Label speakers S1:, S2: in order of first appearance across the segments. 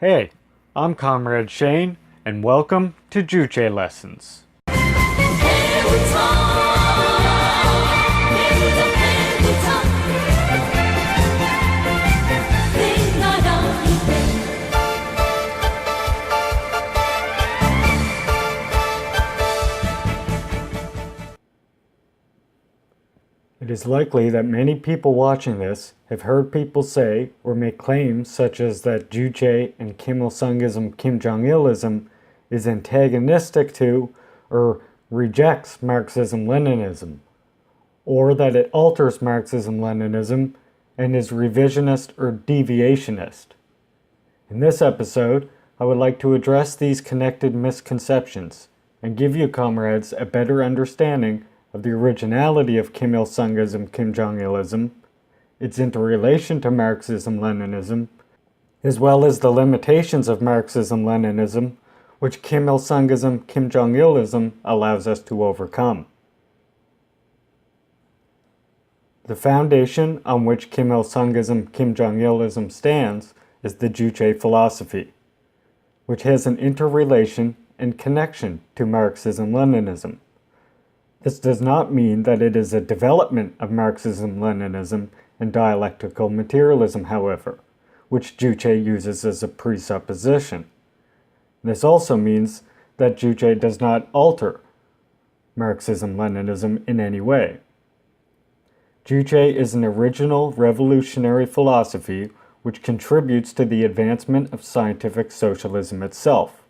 S1: Hey, I'm Comrade Shane, and welcome to Juche Lessons. It is likely that many people watching this have heard people say or make claims such as that Juche and Kimilsungism-Kimjongilism is antagonistic to or rejects Marxism-Leninism, or that it alters Marxism-Leninism and is revisionist or deviationist. In this episode, I would like to address these connected misconceptions and give you, comrades, a better understanding of the originality of Kimilsungism-Kimjongilism, its interrelation to Marxism-Leninism, as well as the limitations of Marxism-Leninism, which Kimilsungism-Kimjongilism allows us to overcome. The foundation on which Kimilsungism-Kimjongilism stands is the Juche philosophy, which has an interrelation and connection to Marxism-Leninism. This does not mean that it is a development of Marxism-Leninism and dialectical materialism, however, which Juche uses as a presupposition. This also means that Juche does not alter Marxism-Leninism in any way. Juche is an original revolutionary philosophy which contributes to the advancement of scientific socialism itself,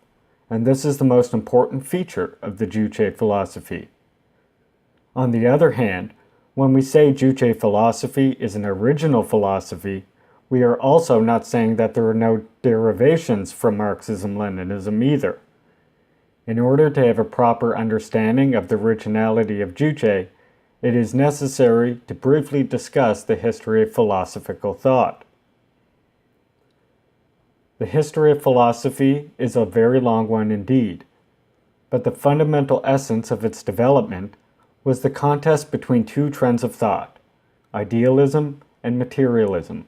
S1: and this is the most important feature of the Juche philosophy. On the other hand, when we say Juche philosophy is an original philosophy, we are also not saying that there are no derivations from Marxism-Leninism either. In order to have a proper understanding of the originality of Juche, it is necessary to briefly discuss the history of philosophical thought. The history of philosophy is a very long one indeed, but the fundamental essence of its development was the contest between two trends of thought, idealism and materialism.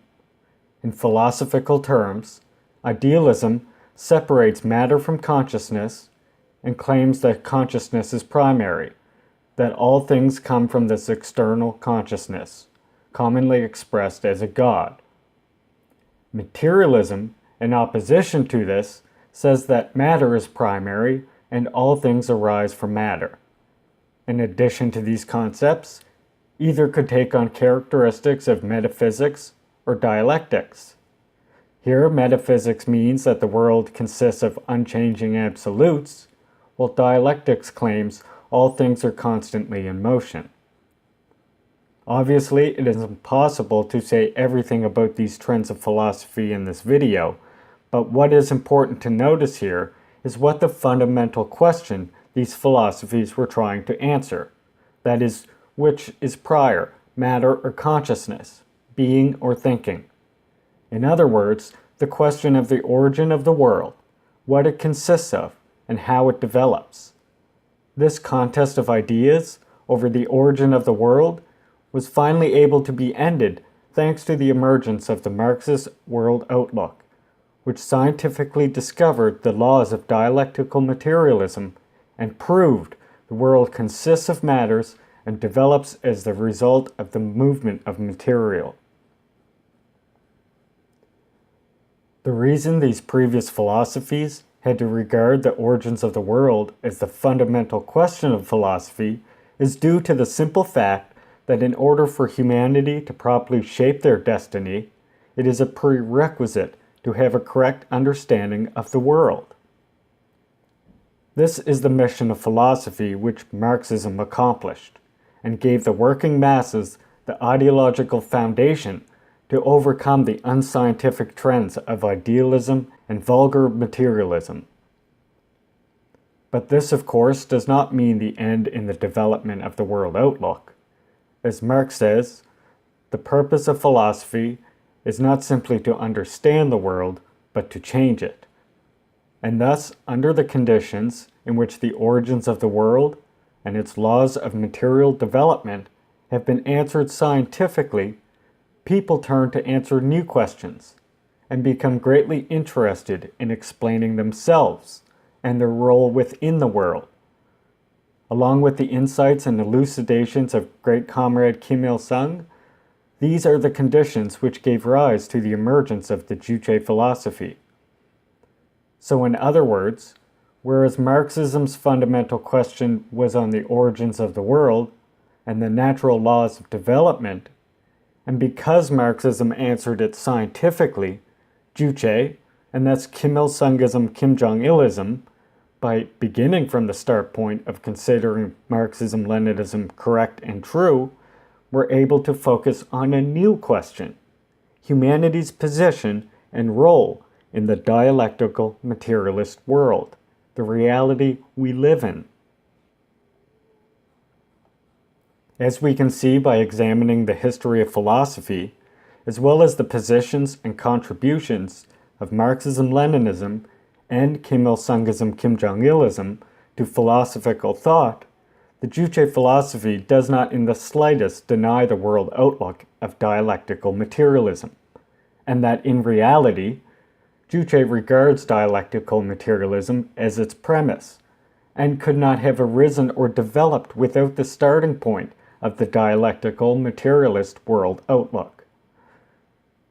S1: In philosophical terms, idealism separates matter from consciousness and claims that consciousness is primary, that all things come from this external consciousness, commonly expressed as a God. Materialism, in opposition to this, says that matter is primary and all things arise from matter. In addition to these concepts, either could take on characteristics of metaphysics or dialectics. Here, metaphysics means that the world consists of unchanging absolutes, while dialectics claims all things are constantly in motion. Obviously, it is impossible to say everything about these trends of philosophy in this video, but what is important to notice here is what the fundamental question these philosophies were trying to answer. That is, which is prior, matter or consciousness, being or thinking? In other words, the question of the origin of the world, what it consists of, and how it develops. This contest of ideas over the origin of the world was finally able to be ended thanks to the emergence of the Marxist world outlook, which scientifically discovered the laws of dialectical materialism and proved the world consists of matters and develops as the result of the movement of material. The reason these previous philosophies had to regard the origins of the world as the fundamental question of philosophy is due to the simple fact that in order for humanity to properly shape their destiny, it is a prerequisite to have a correct understanding of the world. This is the mission of philosophy which Marxism accomplished, and gave the working masses the ideological foundation to overcome the unscientific trends of idealism and vulgar materialism. But this, of course, does not mean the end in the development of the world outlook. As Marx says, the purpose of philosophy is not simply to understand the world, but to change it. And thus, under the conditions in which the origins of the world and its laws of material development have been answered scientifically, people turn to answer new questions, and become greatly interested in explaining themselves and their role within the world. Along with the insights and elucidations of great comrade Kim Il-sung, these are the conditions which gave rise to the emergence of the Juche philosophy. So in other words, whereas Marxism's fundamental question was on the origins of the world and the natural laws of development, and because Marxism answered it scientifically, Juche, and thus Kimilsungism-Kimjongilism, by beginning from the start point of considering Marxism-Leninism correct and true, were able to focus on a new question: humanity's position and role in the dialectical materialist world, the reality we live in. As we can see by examining the history of philosophy, as well as the positions and contributions of Marxism-Leninism and Kimilsungism-Kimjongilism to philosophical thought, the Juche philosophy does not in the slightest deny the world outlook of dialectical materialism, and that in reality, Juche regards dialectical materialism as its premise, and could not have arisen or developed without the starting point of the dialectical materialist world outlook.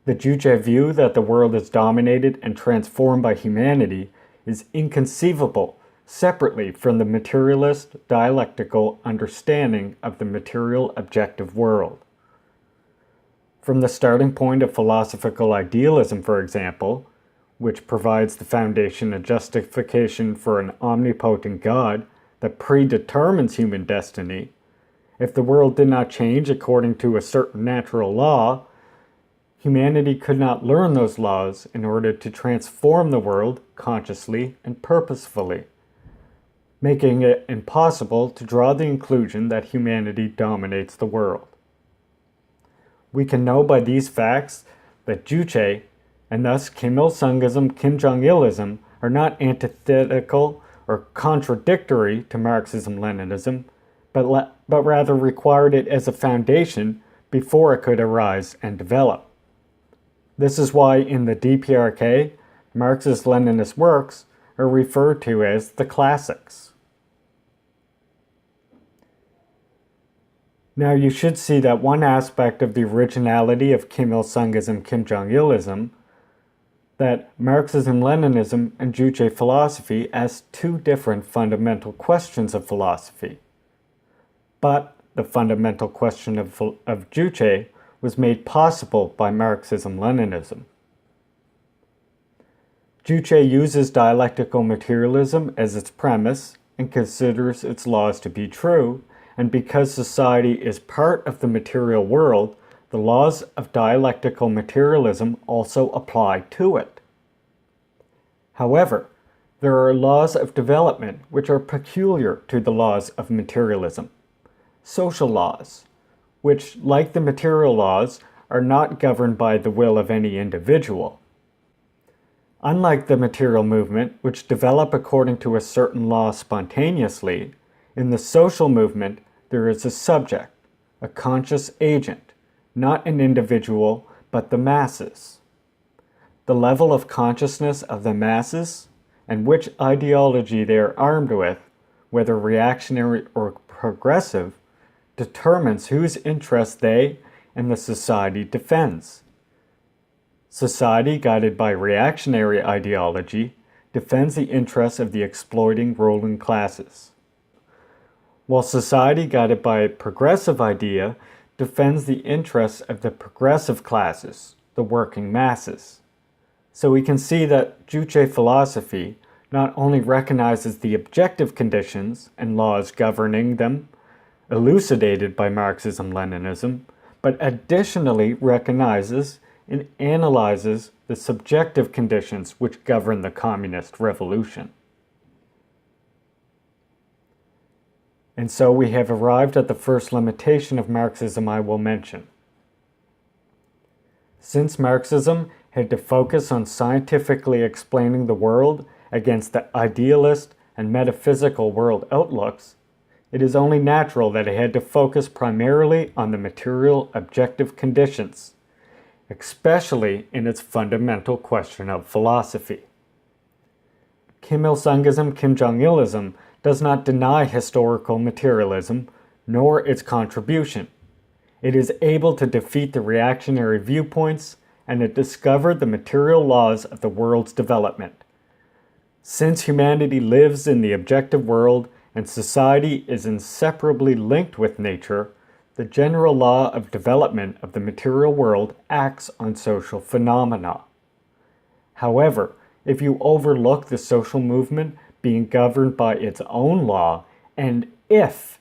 S1: The Juche view that the world is dominated and transformed by humanity is inconceivable separately from the materialist dialectical understanding of the material objective world. From the starting point of philosophical idealism, for example, which provides the foundation and justification for an omnipotent God that predetermines human destiny, if the world did not change according to a certain natural law, humanity could not learn those laws in order to transform the world consciously and purposefully, making it impossible to draw the conclusion that humanity dominates the world. We can know by these facts that Juche, and thus Kimilsungism-Kimjongilism, are not antithetical or contradictory to Marxism-Leninism, but rather required it as a foundation before it could arise and develop. This is why in the DPRK, Marxist-Leninist works are referred to as the classics. Now you should see that one aspect of the originality of Kimilsungism-Kimjongilism, that Marxism-Leninism and Juche philosophy ask two different fundamental questions of philosophy. But the fundamental question of Juche was made possible by Marxism-Leninism. Juche uses dialectical materialism as its premise and considers its laws to be true, and because society is part of the material world, the laws of dialectical materialism also apply to it. However, there are laws of development which are peculiar to the laws of materialism. Social laws, which, like the material laws, are not governed by the will of any individual. Unlike the material movement, which develop according to a certain law spontaneously, in the social movement there is a subject, a conscious agent, not an individual, but the masses. The level of consciousness of the masses, and which ideology they are armed with, whether reactionary or progressive, determines whose interests they and the society defends. Society guided by reactionary ideology defends the interests of the exploiting ruling classes, while society guided by a progressive idea defends the interests of the progressive classes, the working masses. So we can see that Juche philosophy not only recognizes the objective conditions and laws governing them, elucidated by Marxism-Leninism, but additionally recognizes and analyzes the subjective conditions which govern the communist revolution. And so we have arrived at the first limitation of Marxism I will mention. Since Marxism had to focus on scientifically explaining the world against the idealist and metaphysical world outlooks, it is only natural that it had to focus primarily on the material objective conditions, especially in its fundamental question of philosophy. Kimilsungism-Kimjongilism does not deny historical materialism, nor its contribution. It is able to defeat the reactionary viewpoints, and it discovered the material laws of the world's development. Since humanity lives in the objective world and society is inseparably linked with nature, the general law of development of the material world acts on social phenomena. However, if you overlook the social movement being governed by its own law, and if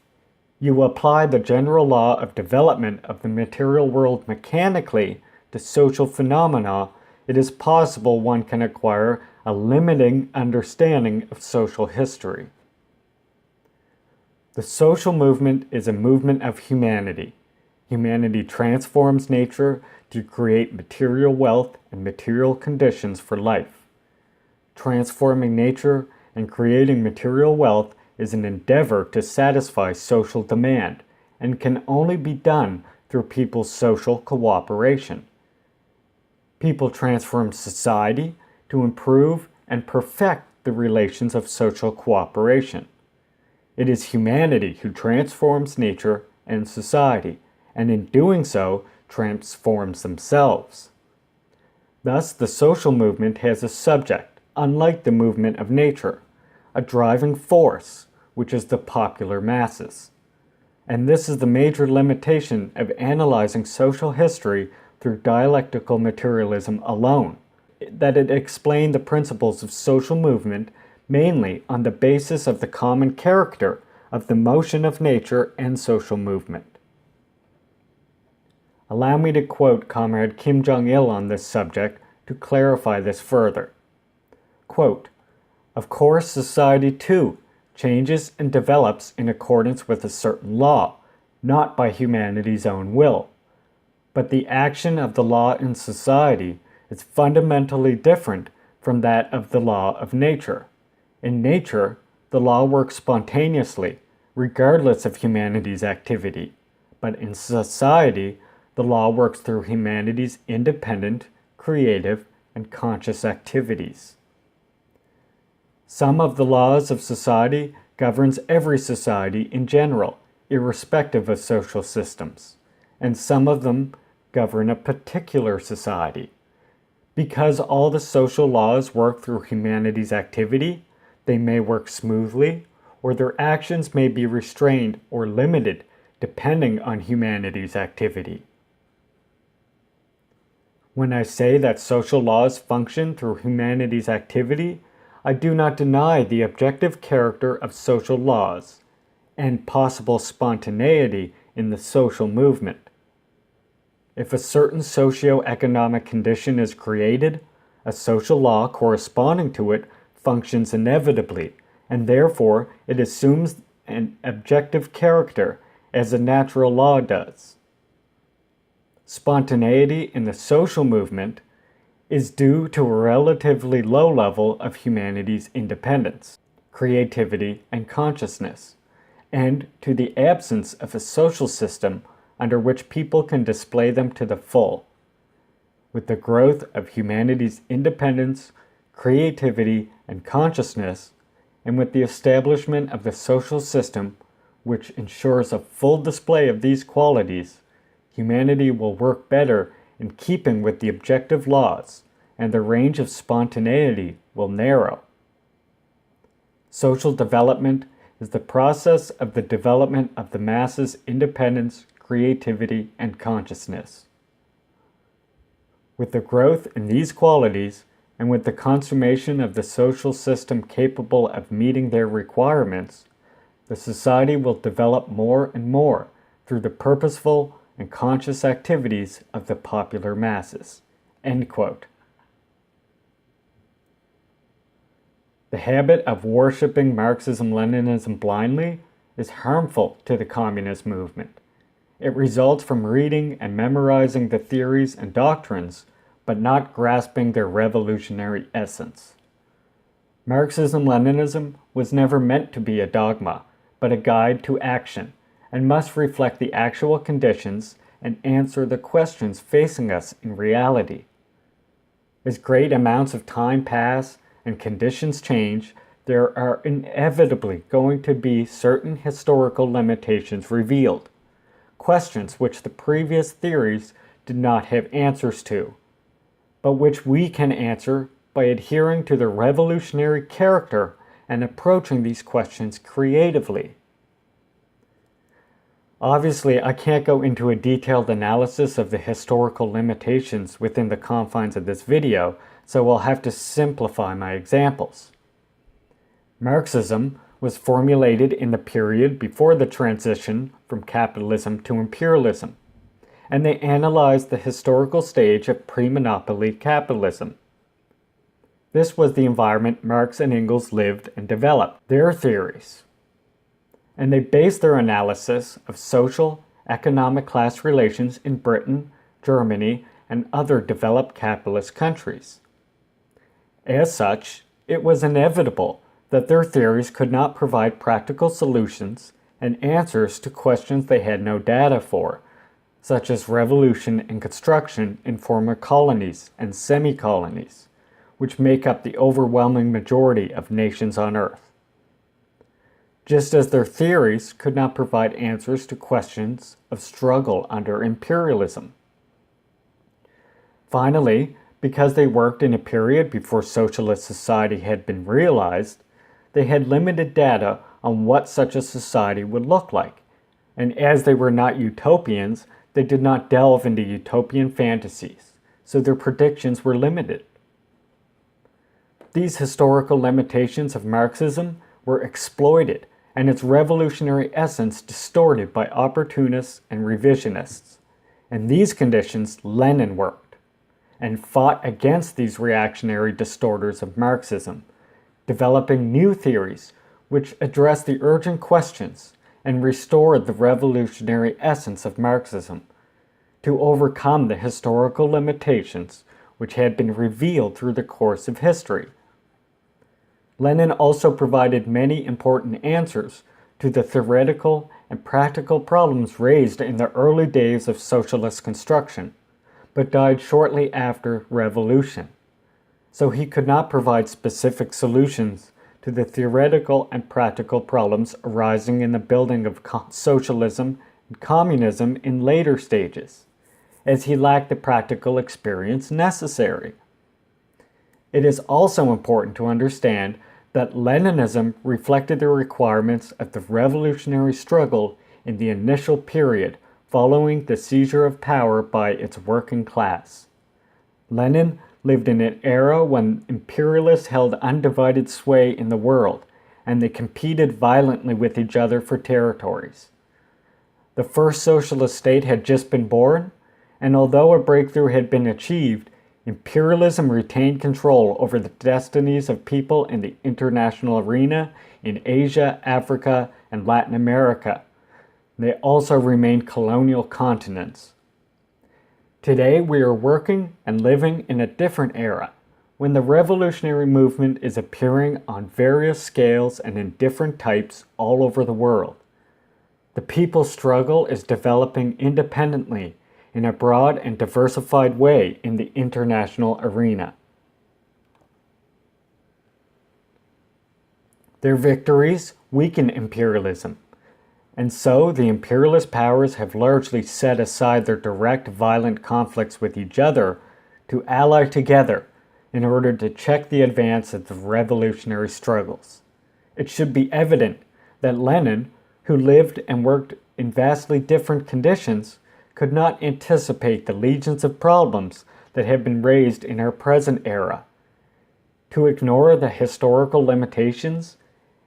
S1: you apply the general law of development of the material world mechanically to social phenomena, it is possible one can acquire a limiting understanding of social history. The social movement is a movement of humanity. Humanity transforms nature to create material wealth and material conditions for life. Transforming nature and creating material wealth is an endeavor to satisfy social demand and can only be done through people's social cooperation. People transform society to improve and perfect the relations of social cooperation. It is humanity who transforms nature and society, and in doing so, transforms themselves. Thus, the social movement has a subject, unlike the movement of nature, a driving force, which is the popular masses. And this is the major limitation of analyzing social history through dialectical materialism alone, that it explained the principles of social movement mainly on the basis of the common character of the motion of nature and social movement. Allow me to quote Comrade Kim Jong-il on this subject to clarify this further. Quote, "Of course, society too changes and develops in accordance with a certain law, not by humanity's own will. But the action of the law in society is fundamentally different from that of the law of nature. In nature, the law works spontaneously, regardless of humanity's activity. But in society, the law works through humanity's independent, creative, and conscious activities. Some of the laws of society governs every society in general, irrespective of social systems, and some of them govern a particular society. Because all the social laws work through humanity's activity, they may work smoothly, or their actions may be restrained or limited depending on humanity's activity. When I say that social laws function through humanity's activity, I do not deny the objective character of social laws and possible spontaneity in the social movement. If a certain socio-economic condition is created, a social law corresponding to it functions inevitably, and therefore it assumes an objective character as a natural law does. Spontaneity in the social movement is due to a relatively low level of humanity's independence, creativity, and consciousness, and to the absence of a social system under which people can display them to the full. With the growth of humanity's independence, creativity, and consciousness, and with the establishment of the social system which ensures a full display of these qualities, humanity will work better in keeping with the objective laws, and the range of spontaneity will narrow. Social development is the process of the development of the masses' independence, creativity, and consciousness. With the growth in these qualities, and with the consummation of the social system capable of meeting their requirements, the society will develop more and more through the purposeful and conscious activities of the popular masses." End quote. The habit of worshipping Marxism-Leninism blindly is harmful to the communist movement. It results from reading and memorizing the theories and doctrines, but not grasping their revolutionary essence. Marxism-Leninism was never meant to be a dogma, but a guide to action, and must reflect the actual conditions and answer the questions facing us in reality. As great amounts of time pass and conditions change, there are inevitably going to be certain historical limitations revealed, questions which the previous theories did not have answers to, but which we can answer by adhering to the revolutionary character and approaching these questions creatively. Obviously, I can't go into a detailed analysis of the historical limitations within the confines of this video, so I'll have to simplify my examples. Marxism was formulated in the period before the transition from capitalism to imperialism, and they analyzed the historical stage of pre-monopoly capitalism. This was the environment Marx and Engels lived and developed their theories, and they based their analysis of social, economic class relations in Britain, Germany, and other developed capitalist countries. As such, it was inevitable that their theories could not provide practical solutions and answers to questions they had no data for, such as revolution and construction in former colonies and semi-colonies, which make up the overwhelming majority of nations on Earth. Just as their theories could not provide answers to questions of struggle under imperialism. Finally, because they worked in a period before socialist society had been realized, they had limited data on what such a society would look like, and as they were not utopians, they did not delve into utopian fantasies, so their predictions were limited. These historical limitations of Marxism were exploited and its revolutionary essence distorted by opportunists and revisionists. In these conditions, Lenin worked and fought against these reactionary distorters of Marxism, developing new theories which addressed the urgent questions and restored the revolutionary essence of Marxism to overcome the historical limitations which had been revealed through the course of history. Lenin also provided many important answers to the theoretical and practical problems raised in the early days of socialist construction, but died shortly after revolution. So he could not provide specific solutions to the theoretical and practical problems arising in the building of socialism and communism in later stages, as he lacked the practical experience necessary. It is also important to understand that Leninism reflected the requirements of the revolutionary struggle in the initial period following the seizure of power by its working class. Lenin lived in an era when imperialists held undivided sway in the world, and they competed violently with each other for territories. The first socialist state had just been born, and although a breakthrough had been achieved, imperialism retained control over the destinies of people in the international arena in Asia, Africa, and Latin America. They also remained colonial continents. Today we are working and living in a different era, when the revolutionary movement is appearing on various scales and in different types all over the world. The people's struggle is developing independently in a broad and diversified way in the international arena. Their victories weaken imperialism, and so the imperialist powers have largely set aside their direct violent conflicts with each other to ally together in order to check the advance of the revolutionary struggles. It should be evident that Lenin, who lived and worked in vastly different conditions, could not anticipate the legions of problems that have been raised in our present era. To ignore the historical limitations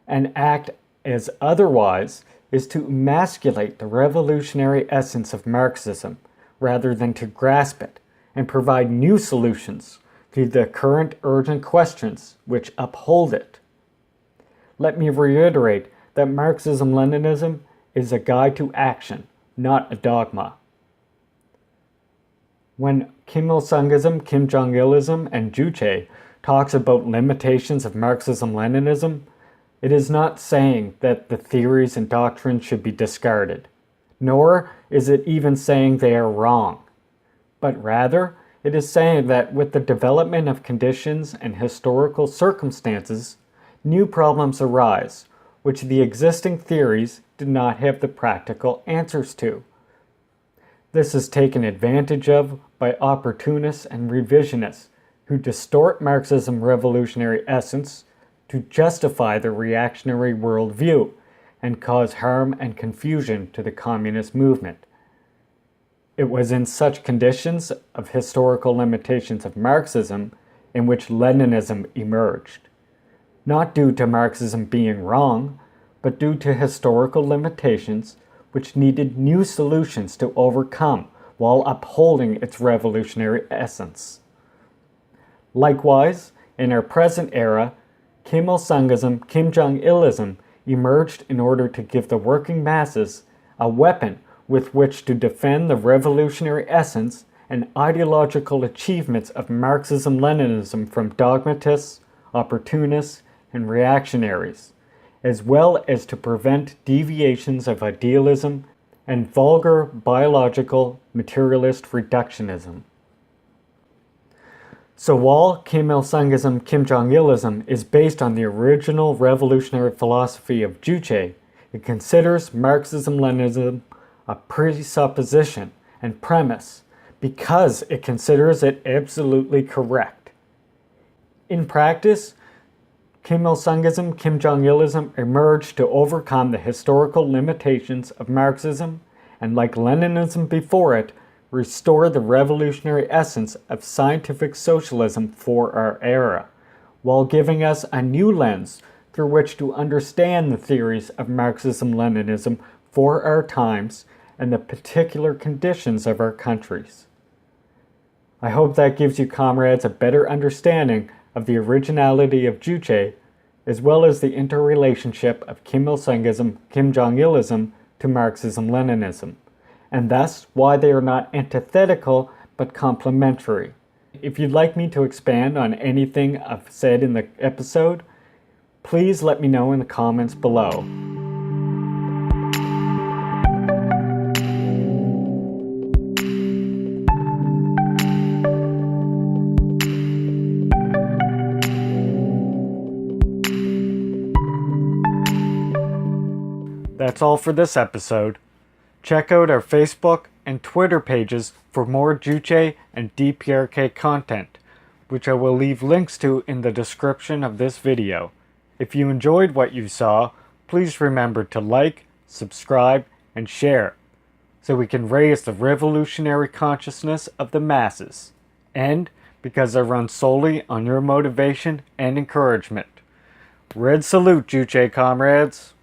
S1: and act as otherwise is to emasculate the revolutionary essence of Marxism rather than to grasp it and provide new solutions to the current urgent questions which uphold it. Let me reiterate that Marxism-Leninism is a guide to action, not a dogma. When Kimilsungism-Kimjongilism and Juche talks about limitations of Marxism-Leninism, it is not saying that the theories and doctrines should be discarded. nor is it even saying they are wrong, but rather it is saying that with the development of conditions and historical circumstances, new problems arise, which the existing theories did not have the practical answers to. This is taken advantage of by opportunists and revisionists who distort Marxism's revolutionary essence to justify the reactionary worldview and cause harm and confusion to the communist movement. It was in such conditions of historical limitations of Marxism in which Leninism emerged, not due to Marxism being wrong, but due to historical limitations which needed new solutions to overcome while upholding its revolutionary essence. Likewise, in our present era, Kimilsungism-Kimjongilism emerged in order to give the working masses a weapon with which to defend the revolutionary essence and ideological achievements of Marxism-Leninism from dogmatists, opportunists, and reactionaries, as well as to prevent deviations of idealism and vulgar biological materialist reductionism. So while Kimilsungism-Kimjongilism is based on the original revolutionary philosophy of Juche, it considers Marxism-Leninism a presupposition and premise because it considers it absolutely correct. In practice, Kimilsungism-Kimjongilism emerged to overcome the historical limitations of Marxism and, like Leninism before it, restore the revolutionary essence of scientific socialism for our era, while giving us a new lens through which to understand the theories of Marxism-Leninism for our times and the particular conditions of our countries. I hope that gives you, comrades, a better understanding of the originality of Juche, as well as the interrelationship of Kimilsungism-Kimjongilism to Marxism-Leninism, and thus why they are not antithetical but complementary. If you'd like me to expand on anything I've said in the episode, please let me know in the comments below. That's all for this episode. Check out our Facebook and Twitter pages for more Juche and DPRK content, which I will leave links to in the description of this video. If you enjoyed what you saw, please remember to like, subscribe, and share, so we can raise the revolutionary consciousness of the masses, and because I run solely on your motivation and encouragement. Red salute, Juche comrades!